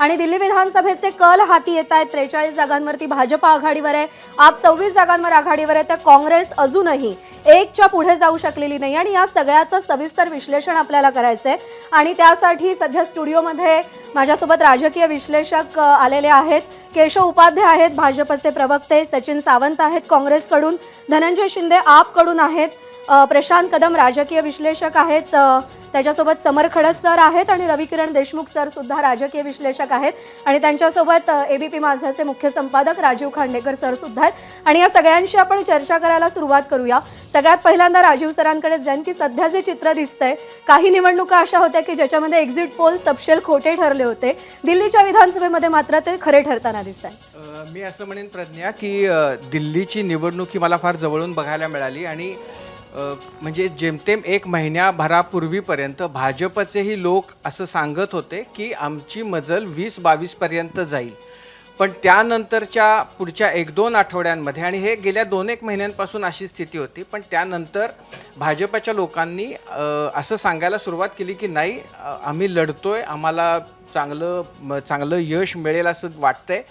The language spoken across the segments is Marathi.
आणि दिल्ली विधानसभेचे कल हाती येत आहेत. 43 जागांवरती भाजप आघाडीवर आहे, आप 26 जागांवर आघाडीवर आहे, तर काँग्रेस अजूनही एकच्या पुढे जाऊ शकलेली नाही. आणि या सगळ्याचं सविस्तर विश्लेषण आपल्याला करायचंय आणि त्यासाठी सध्या स्टुडिओमध्ये माझ्यासोबत राजकीय विश्लेषक आलेले आहेत. केशव उपाध्याय आहेत भाजपचे प्रवक्ते, सचिन सावंत आहेत काँग्रेसकडून, धनंजय शिंदे आपकडून आहेत, प्रशांत कदम राजकीय विश्लेषक आहेत, त्याच्यासोबत समर खडस सर आहेत आणि रविकिरण देशमुख सर सुद्धा राजकीय विश्लेषक आहेत आणि त्यांच्यासोबत एबीपी माझाचे मुख्य संपादक राजीव खांडेकर सर सुद्धा आहेत. आणि या सगळ्यांशी आपण चर्चा करायला सुरुवात करूया. सगळ्यात पहिल्यांदा राजीव सरांकडे जाईन की सध्या जे चित्र दिसतंय, काही निवडणुका अशा होत्या की ज्याच्यामध्ये एक्झिट पोल सपशेल खोटे ठरले होते, दिल्लीच्या विधानसभेमध्ये मात्र ते खरे ठरताना दिसत आहेत. मी असं म्हणेन प्रज्ञा की दिल्लीची निवडणूक ही मला फार जवळून बघायला मिळाली आणि म्हणजे जेमतेम एक महिन्याभरापूर्वीपर्यंत भाजपचेही लोक असं सांगत होते की आमची मजल 20-22 पर्यंत जाईल. पण त्यानंतरच्या पुढच्या 1-2 आठवड्यांमध्ये, आणि हे गेल्या 2-1 महिन्यांपासून अशी स्थिती होती, पण त्यानंतर भाजपच्या लोकांनी असं सांगायला सुरुवात केली की नाही, आम्ही लढतोय, आम्हाला चांगलं यश मिळेल असं वाटतंय.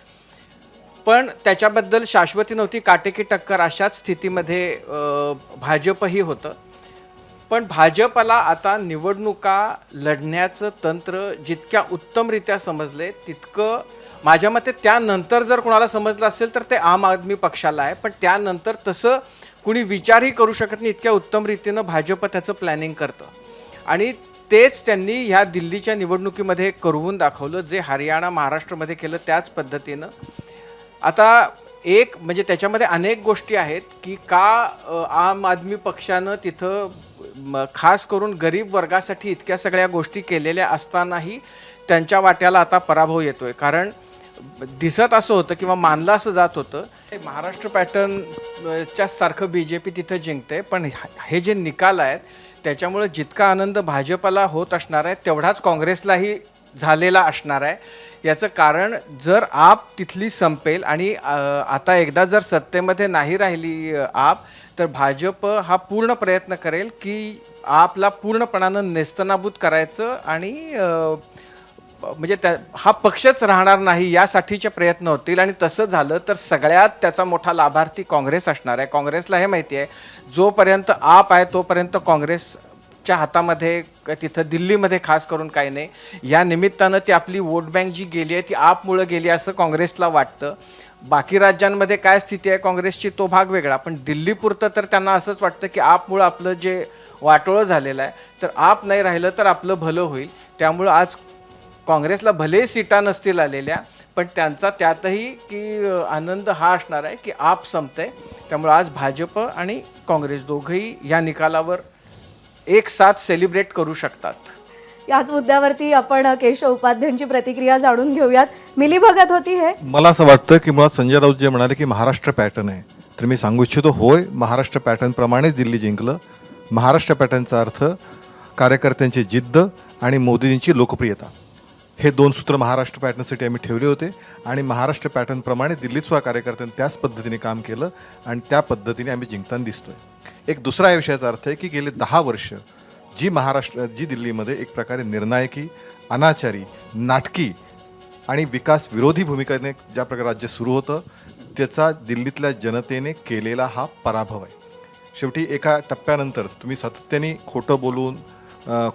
पण त्याच्याबद्दल शाश्वती नव्हती, काटेकी टक्कर अशाच स्थितीमध्ये भाजपही होतं. पण भाजपला आता निवडणुका लढण्याचं तंत्र जितक्या उत्तमरित्या समजले तितकं माझ्या मते त्यानंतर जर कोणाला समजलं असेल तर ते आम आदमी पक्षाला आहे. पण त्यानंतर तसं कुणी विचारही करू शकत नाही, इतक्या उत्तम रीतीनं भाजप त्याचं प्लॅनिंग करतं. आणि तेच त्यांनी ह्या दिल्लीच्या निवडणुकीमध्ये करून दाखवलं, जे हरियाणा महाराष्ट्रामध्ये केलं त्याच पद्धतीनं. आता एक म्हणजे त्याच्यामध्ये अनेक गोष्टी आहेत की का आम आदमी पक्षानं तिथं खास करून गरीब वर्गासाठी इतक्या सगळ्या गोष्टी केलेल्या असतानाही त्यांच्या वाट्याला आता पराभव येतोय. कारण दिसत असं होतं किंवा मानलं असं जात होतं महाराष्ट्र पॅटर्नच्या सारखं BJP तिथं जिंकते. पण हे जे निकाल आहेत त्याच्यामुळे जितका आनंद भाजपला होत असणार आहे तेवढाच काँग्रेसलाही झालेला असणार आहे. याचं कारण जर आप तिथली संपेल आणि आता एकदा जर सत्तेमध्ये नाही राहिली आप, तर भाजप हा पूर्ण प्रयत्न करेल की आपला पूर्णपणानं नेस्तनाबूत करायचं आणि म्हणजे हा पक्षच राहणार नाही यासाठीचे प्रयत्न होतील. आणि तसं झालं तर सगळ्यात त्याचा मोठा लाभार्थी काँग्रेस असणार आहे. काँग्रेसला हे माहिती आहे, जोपर्यंत आप आहे तोपर्यंत काँग्रेसच्या हातामध्ये तिथं दिल्लीमध्ये खास करून काही नाही. या निमित्तानं ती आपली वोट बँक जी गेली आहे ती आपमुळं गेली असं काँग्रेसला वाटतं. बाकी राज्यांमध्ये काय स्थिती आहे काँग्रेसची तो भाग वेगळा, पण दिल्लीपुरतं तर त्यांना असंच वाटतं की आपमुळं आपलं जे वाटोळं झालेलं आहे, तर आप नाही राहिलं तर आपलं भलं होईल. त्यामुळं आज काँग्रेसला भले सीटा नसतील आलेल्या, पण त्यांचा त्यातही की आनंद हा असणार आहे की आप संपते. त्यामुळं आज भाजप आणि काँग्रेस दोघंही या निकालावर एक साथ सेलिब्रेट करू शकतात. याच मुद्द्यावरती आपण केशव उपाध्यायांची प्रतिक्रिया जाणून घेऊयात. मिलीभगत होती हे. मला असं वाटतं की मुळात संजय राऊत जे म्हणाले की महाराष्ट्र पॅटर्न आहे, तर मी सांगू इच्छितो होय, महाराष्ट्र पॅटर्नप्रमाणेच दिल्ली जिंकलं. महाराष्ट्र पॅटर्नचा अर्थ कार्यकर्त्यांची जिद्द आणि मोदींची लोकप्रियता, हे 2 सूत्र महाराष्ट्र पॅटर्नसाठी आम्ही ठेवले होते. आणि महाराष्ट्र पॅटर्नप्रमाणे दिल्लीत सुद्धा कार्यकर्त्यांनी त्याच पद्धतीने काम केलं आणि त्या पद्धतीने आम्ही जिंकताना दिसतोय. एक दुसरा या विषयाचा अर्थ आहे की गेले 10 वर्ष जी दिल्लीमध्ये एक प्रकारे निर्णायकी, अनाचारी, नाटकी आणि विकास विरोधी भूमिकेने ज्या प्रकारे राज्य सुरू होतं त्याचा दिल्लीतल्या जनतेने केलेला हा पराभव आहे. शेवटी एका टप्प्यानंतर तुम्ही सातत्याने खोटं बोलून,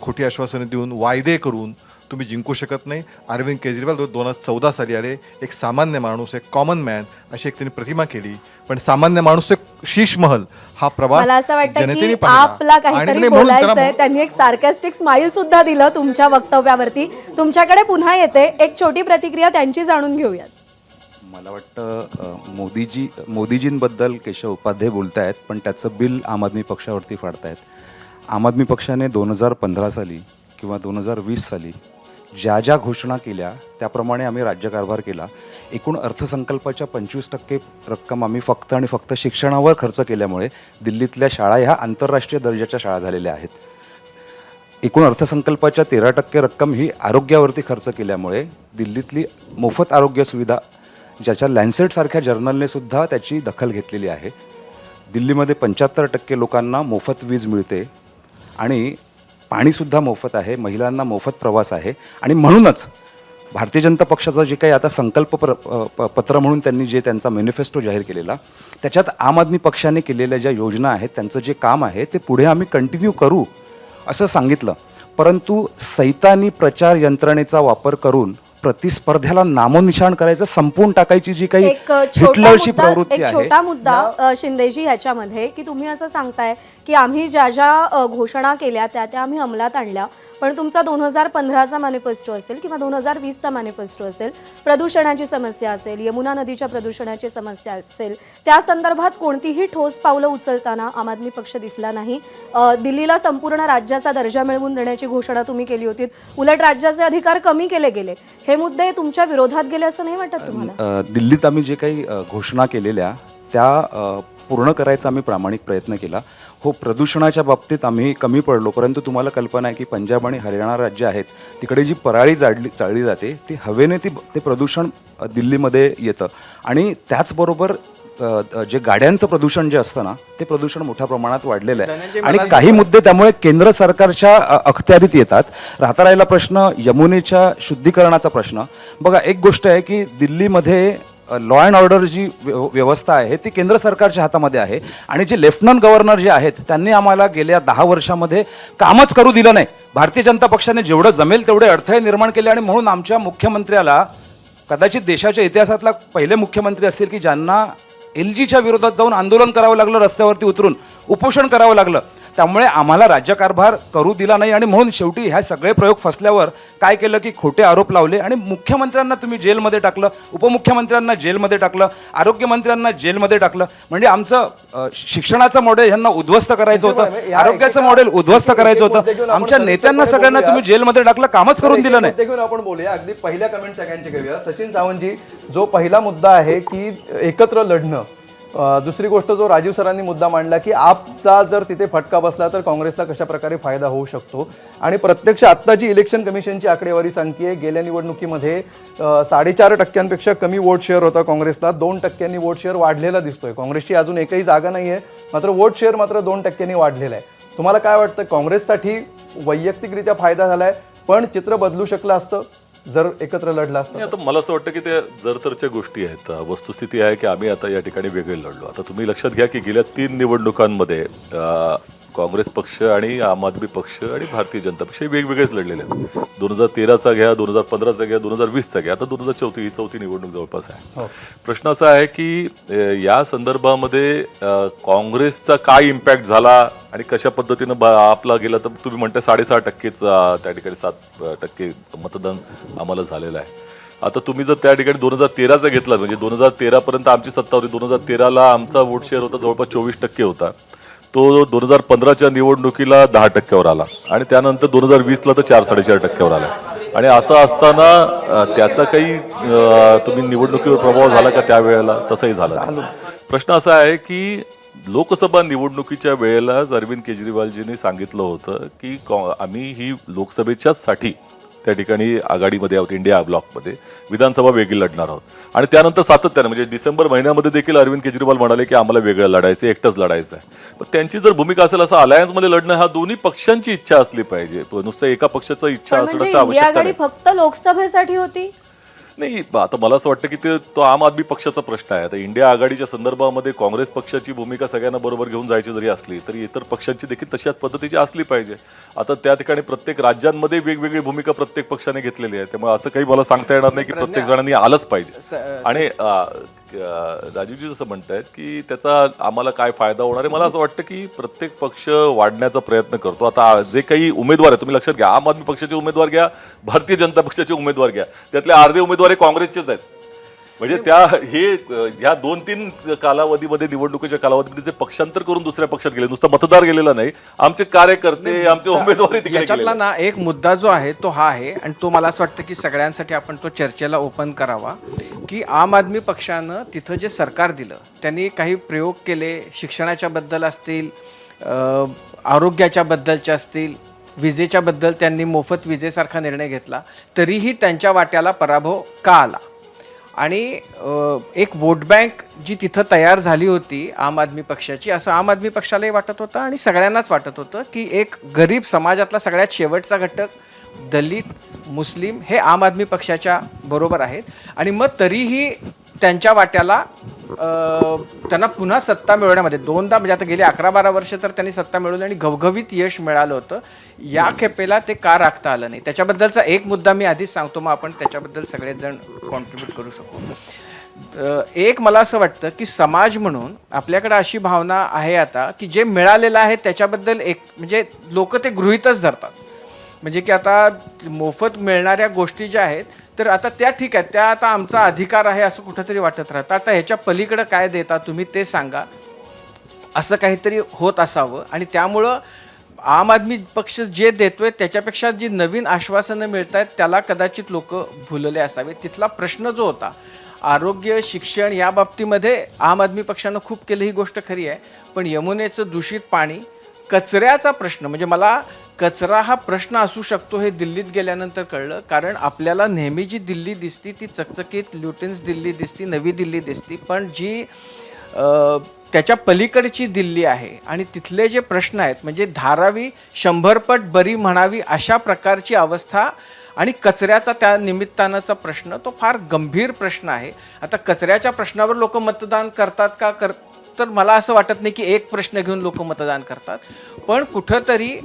खोटी आश्वासने देऊन, वायदे करून तुम्ही जिंकू शकत नाही. अरविंद केजरीवाल 2014 साली आले, एक सामान्य माणूस, एक कॉमन मॅन अशी एक त्यांनी प्रतिमा केली. पण सामान्य माणूस एक शीश महल हा प्रवास मला असं वाटतं जनतेने की पाहिला. आपला काहीतरी बोलायचंय. त्यांनी एक सार्कॅस्टिक स्माइल सुद्धा दिलं तुमच्या वक्तव्यावरती. तुमच्याकडे पुन्हा येते, एक छोटी प्रतिक्रिया त्यांची जाणून घेऊयात. मला वाटतं मोदीजींबद्दल केशव उपाध्याय बोलतायत, पण त्याचं बिल आम आदमी पक्षावरती फाडतायत. आम आदमी पक्षाने 2015 साली किंवा 2020 साली ज्या घोषणा केल्या त्याप्रमाणे आम्ही राज्यकारभार केला. एकूण अर्थसंकल्पाच्या 25% रक्कम आम्ही फक्त आणि फक्त शिक्षणावर खर्च केल्यामुळे दिल्लीतल्या शाळा ह्या आंतरराष्ट्रीय दर्जाच्या शाळा झालेल्या आहेत. एकूण अर्थसंकल्पाच्या 13% रक्कम ही आरोग्यावरती खर्च केल्यामुळे दिल्लीतली मोफत आरोग्य सुविधा, ज्याच्या लॅन्सेटसारख्या जर्नलने सुद्धा त्याची दखल घेतलेली आहे. दिल्लीमध्ये 75% लोकांना मोफत वीज मिळते आणि पाणीसुद्धा मोफत आहे, महिलांना मोफत प्रवास आहे. आणि म्हणूनच भारतीय जनता पक्षाचं जे काही आता संकल्प पत्र म्हणून त्यांनी जे त्यांचा मॅनिफेस्टो जाहीर केलेला, त्याच्यात आम आदमी पक्षाने केलेल्या ज्या योजना आहेत, त्यांचं जे काम आहे ते पुढे आम्ही कंटिन्यू करू असं सांगितलं. परंतु सैतानी प्रचार यंत्रणेचा वापर करून प्रतिस्पर्ध्याला नामोनिशाण करायचं, संपवून टाकायची जी काही एक हिटलरची प्रवृत्ती आहे. छोटा मुद्दा शिंदेजी ह्याच्यामध्ये की तुम्ही असं सांगताय की आम्ही ज्या ज्या घोषणा केल्या त्या आम्ही अंमलात आणल्या, पण तुमचा 2015चा मॅनिफेस्टो असेल किंवा 2020चा मॅनिफेस्टो असेल, प्रदूषणाची समस्या असेल, यमुना नदीच्या प्रदूषणाची समस्या असेल, त्या संदर्भात कोणतीही ठोस पावलं उचलताना आम आदमी पक्ष दिसला नाही. दिल्लीला संपूर्ण राज्याचा दर्जा मिळवून देण्याची घोषणा तुम्ही केली होती, उलट राज्याचे अधिकार कमी केले गेले. हे मुद्दे तुमच्या विरोधात गेले असं नाही वाटत तुम्हाला? दिल्लीत आम्ही जे काही घोषणा केलेल्या त्या पूर्ण करायचा आम्ही प्रामाणिक प्रयत्न केला. हो, प्रदूषणाच्या बाबतीत आम्ही कमी पडलो, परंतु तुम्हाला कल्पना आहे की पंजाब आणि हरियाणा राज्य आहेत, तिकडे जी पराळी जाळली जाते ती हवेने ते प्रदूषण दिल्लीमध्ये येतं. आणि त्याचबरोबर जे गाड्यांचं प्रदूषण जे असतं ना, ते प्रदूषण मोठ्या प्रमाणात वाढलेलं आहे. आणि काही मुद्दे त्यामुळे केंद्र सरकारच्या अखत्यारीत येतात. राहता राहिला प्रश्न यमुनेच्या शुद्धीकरणाचा प्रश्न. बघा, एक गोष्ट आहे की दिल्लीमध्ये लॉ अँड ऑर्डर जी व्यवस्था आहे ती केंद्र सरकारच्या हातामध्ये आहे. आणि जे लेफ्टनंट गव्हर्नर जे आहेत त्यांनी आम्हाला गेल्या 10 वर्षामध्ये कामच करू दिलं नाही. भारतीय जनता पक्षाने जेवढं जमेल तेवढे अडथळे निर्माण केले. आणि म्हणून आमच्या मुख्यमंत्र्याला, कदाचित देशाच्या इतिहासातला पहिले मुख्यमंत्री असतील की ज्यांना LGच्या विरोधात जाऊन आंदोलन करावं लागलं, रस्त्यावरती उतरून उपोषण करावं लागलं. त्यामुळे आम्हाला राज्यकारभार करू दिला नाही. आणि म्हणून शेवटी ह्या सगळे प्रयोग फसल्यावर काय केलं की खोटे आरोप लावले आणि मुख्यमंत्र्यांना तुम्ही जेलमध्ये टाकलं, उपमुख्यमंत्र्यांना जेलमध्ये टाकलं, आरोग्यमंत्र्यांना जेलमध्ये टाकलं. म्हणजे आमचं शिक्षणाचं मॉडेल ह्यांना उद्ध्वस्त करायचं होतं, आरोग्याचं मॉडेल उद्ध्वस्त करायचं होतं. आमच्या नेत्यांना सगळ्यांना तुम्ही जेलमध्ये टाकलं, कामच करून दिलं नाही. घेऊन आपण बोलूया. अगदी पहिल्या कमेंट सगळ्यांचे घेऊया. सचिन सावंतजी, जो पहिला मुद्दा आहे की एकत्र लढणं, दुसरी गोष्ट जो राजीव सरांनी मुद्दा मांडला की आपचा जर तिथे फटका बसला तर काँग्रेसला कशा प्रकारे फायदा होऊ शकतो. आणि प्रत्यक्ष आत्ता जी इलेक्शन कमिशनची आकडेवारी सांगते, गेल्या निवडणुकीमध्ये 4.5% कमी वोट शेअर होता काँग्रेसला, 2% वोट शेअर वाढलेला दिसतोय. काँग्रेसची अजून एकही जागा नाही आहे, मात्र वोट शेअर मात्र 2% वाढलेला आहे. तुम्हाला काय वाटतं, काँग्रेससाठी वैयक्तिकरित्या फायदा झालाय, पण चित्र बदलू शकलं असतं जर एकत्र लढला असतं? आता मला असं वाटतं की ते जरतरच्या गोष्टी आहेत. वस्तुस्थिती आहे की आम्ही आता या ठिकाणी वेगळे लढलो. आता तुम्ही लक्षात घ्या की गेल्या 3 निवडणुकांमध्ये काँग्रेस पक्ष आणि आम आदमी पक्ष आणि भारतीय जनता पक्ष हे वेगवेगळेच लढलेले आहेत. 2013चा घ्या, 2015चा घ्या, 2020चा घ्या, आता 2024 ही चौथी निवडणूक जवळपास आहे. प्रश्न असा आहे की या संदर्भामध्ये काँग्रेसचा काय इम्पॅक्ट झाला आणि कशा पद्धतीनं आपला गेला, तर तुम्ही म्हणता 6.5%च त्या ठिकाणी 7% मतदान आम्हाला झालेलं आहे. आता तुम्ही जर त्या ठिकाणी 2013चा घेतला, म्हणजे 2013 पर्यंत आमची सत्ता होती, 2013ला आमचा वोट शेअर होता जवळपास 24% होता. तो 2015च्या निवडणुकीला 10%वर आला आणि त्यानंतर 2020ला तर 4-4.5%वर आला. आणि असं असताना त्याचा काही तुम्ही निवडणुकीवर प्रभाव झाला का त्यावेळेला? तसंही झालं. प्रश्न असा आहे की लोकसभा निवडणुकीच्या वेळेलाच अरविंद केजरीवालजींनी सांगितलं होतं की आम्ही ही लोकसभेच्याच साठी त्या ठिकाणी आघाडीमध्ये आहोत, इंडिया ब्लॉकमध्ये, विधानसभा वेगळी लढणार आहोत. आणि त्यानंतर सातत्याने म्हणजे डिसेंबर महिन्यामध्ये देखील अरविंद केजरीवाल म्हणाले की आम्हाला वेगळं लढायचं, एकटंच लढायचं आहे. पण त्यांची जर भूमिका असेल असं अलायन्समध्ये लढणं, हा दोन्ही पक्षांची इच्छा असली पाहिजे, नुसतं एका पक्षाचा इच्छा असण्याची इंडिया आवश्यकता आघाडी नाही. फक्त लोकसभेसाठी होती नाही, आता मला असं वाटतं की तो आम आदमी पक्षाचा प्रश्न आहे. आता इंडिया आघाडीच्या संदर्भामध्ये काँग्रेस पक्षाची भूमिका सगळ्यांना बरोबर घेऊन जायची जरी असली तरी इतर पक्षांची देखील तशाच पद्धतीची असली पाहिजे. आता त्या ठिकाणी प्रत्येक राज्यांमध्ये वेगवेगळी भूमिका प्रत्येक पक्षाने घेतलेली आहे. त्यामुळे असं काही मला सांगता येणार नाही की प्रत्येक जणांनी आलंच पाहिजे. आणि राजीवजी जसं म्हणतायत की त्याचा आम्हाला काय फायदा होणार आहे, मला असं वाटतं की प्रत्येक पक्ष वाढण्याचा प्रयत्न करतो. आता जे काही उमेदवार आहेत तुम्ही लक्षात घ्या, आम आदमी पक्षाचे उमेदवार घ्या, भारतीय जनता पक्षाचे उमेदवार घ्या, त्यातले अर्धे उमेदवार हे काँग्रेसचेच आहेत. म्हणजे ह्या 2-3 कालावधीमध्ये, निवडणुकीच्या कालावधीमध्ये जे पक्षांतर करून दुसऱ्या पक्षात गेले, नुसतं मतदार गेलेला नाही, आमचे कार्यकर्ते, आमचे उमेदवार याच्यातला ना एक मुद्दा जो आहे तो हा आहे, आणि तो मला असं वाटतं की सगळ्यांसाठी आपण तो चर्चेला ओपन करावा, की आम आदमी पक्षानं तिथं जे सरकार दिलं त्यांनी काही प्रयोग केले, शिक्षणाच्या बद्दल असतील, आरोग्याच्या बद्दलचे असतील, विजेच्या बद्दल त्यांनी मोफत विजेसारखा निर्णय घेतला, तरीही त्यांच्या वाट्याला पराभव का आला? आणि एक वोट बँक जी तिथं तयार झाली होती आम आदमी पक्षाची, असं आम आदमी पक्षालाही वाटत होतं आणि सगळ्यांनाच वाटत होतं की एक गरीब समाजातला सगळ्यात शेवटचा घटक दलित, मुस्लिम हे आम आदमी पक्षाच्या बरोबर आहेत आणि मग तरीही त्यांच्या वाट्याला त्यांना पुन्हा सत्ता मिळवण्यामध्ये दोनदा म्हणजे आता गेली 11-12 वर्ष तर त्यांनी सत्ता मिळवली आणि घवघवीत यश मिळालं होतं. या खेपेला ते का राखता आलं नाही त्याच्याबद्दलचा एक मुद्दा मी आधीच सांगतो, मग आपण त्याच्याबद्दल सगळेच जण कॉन्ट्रीब्यूट करू शकतो. एक मला असं वाटतं की समाज म्हणून आपल्याकडे अशी भावना आहे आता की जे मिळालेलं आहे त्याच्याबद्दल एक म्हणजे लोक ते गृहीतच धरतात. म्हणजे की आता मोफत मिळणाऱ्या गोष्टी ज्या आहेत तर आता त्या ठीक आहेत, त्या आता आमचा अधिकार आहे असं कुठंतरी वाटत राहतं. आता ह्याच्या पलीकडं काय देता तुम्ही ते सांगा, असं काहीतरी होत असावं. आणि त्यामुळं आम आदमी पक्ष जे देतोय त्याच्यापेक्षा जी नवीन आश्वासनं मिळत आहेत त्याला कदाचित लोक भुलले असावे. तिथला प्रश्न जो होता आरोग्य, शिक्षण या बाबतीमध्ये आम आदमी पक्षानं खूप केलं, ही गोष्ट खरी आहे. पण यमुनेचं दूषित पाणी, कचऱ्याचा प्रश्न, म्हणजे मला कचरा हा प्रश्न असू शकतो हे दिल्लीत गेल्यानंतर कळलं. कारण आपल्याला नेहमी जी दिल्ली दिसती ती चकचकीत ल्युटन्स दिल्ली दिसती, नवी दिल्ली दिसती, पण जी त्याच्या पलीकडची दिल्ली आहे आणि तिथले जे प्रश्न आहेत म्हणजे धारावी 100 पट बरी म्हणावी अशा प्रकारची अवस्था आणि कचऱ्याचा त्या निमित्तानंचा प्रश्न तो फार गंभीर प्रश्न आहे. आता कचऱ्याच्या प्रश्नावर लोक मतदान करतात का तर मला असं वाटत नाही की एक प्रश्न घेऊन लोक मतदान करतात. पण कुठंतरी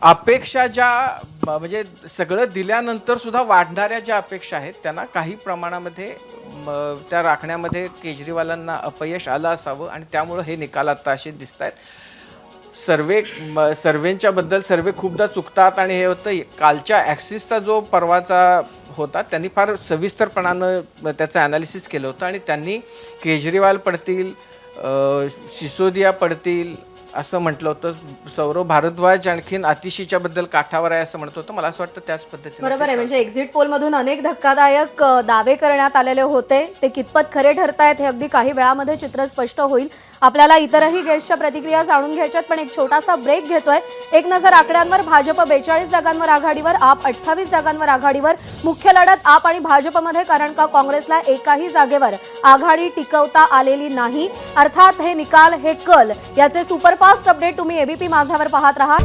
अपेक्षा ज्या म्हणजे सगळं दिल्यानंतर सुद्धा वाढणाऱ्या ज्या अपेक्षा आहेत त्यांना काही प्रमाणामध्ये त्या राखण्यामध्ये केजरीवालांना अपयश आलं असावं आणि त्यामुळं हे निकाल आता असे दिसत आहेत. सर्वेंच्या बद्दल सर्वे खूपदा चुकतात आणि हे होतं. कालच्या ॲक्सिसचा जो परवाचा होता त्यांनी फार सविस्तरपणानं त्याचं ॲनालिसिस केलं होतं आणि त्यांनी केजरीवाल पडतील, सिसोदिया पडतील असं म्हटलं होतं. सौरभ भारद्वाज आणखीन आतिशीच्या बद्दल काठावर आहे असं म्हणत होतं. मला असं वाटतं त्याच पद्धतीने बरोबर आहे. म्हणजे एक्झिट पोलमधून अनेक धक्कादायक दावे करण्यात आलेले होते, ते कितपत खरे ठरतायत हे अगदी काही वेळामध्ये चित्र स्पष्ट होईल. आपल्याला इतरही गेस्टच्या प्रतिक्रिया जाणून घ्यायच्यात, पण एक छोटासा ब्रेक घेतोय. एक नजर आकड्यांवर. भाजप 42 जागांवर आघाडीवर, आप 28 जागांवर आघाडीवर. मुख्य लढत आप आणि भाजपमध्ये, कारण का काँग्रेसला एकाही जागेवर आघाडी टिकवता आलेली नाही. अर्थात हे निकाल, हे कल, याचे सुपरफास्ट अपडेट तुम्ही एबीपी माझावर पाहत राहा.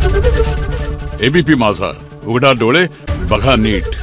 एबीपी माझा, उघडा डोळे बघा नीट.